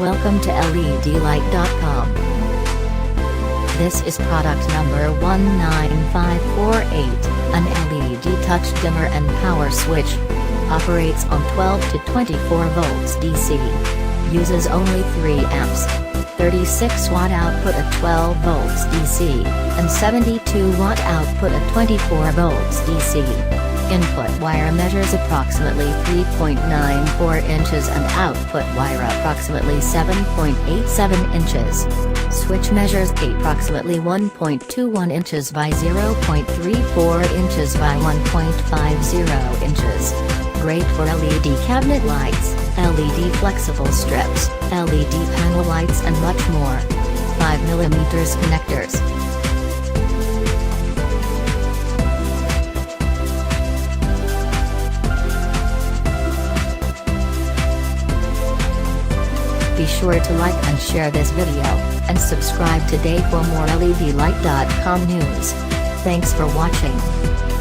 Welcome to LEDlight.com. This is product number 19548, an LED touch dimmer and power switch. Operates on 12 to 24 volts DC. Uses only 3 amps. 36 watt output at 12 volts DC, and 72 watt output at 24 volts DC. Input wire measures approximately 3.94 inches and output wire approximately 7.87 inches. Switch measures approximately 1.21 inches by 0.34 inches by 1.50 inches. Great for LED cabinet lights, LED flexible strips, LED panel lights and much more. 5mm connectors. Be sure to like and share this video, and subscribe today for more LEDlight.com news. Thanks for watching.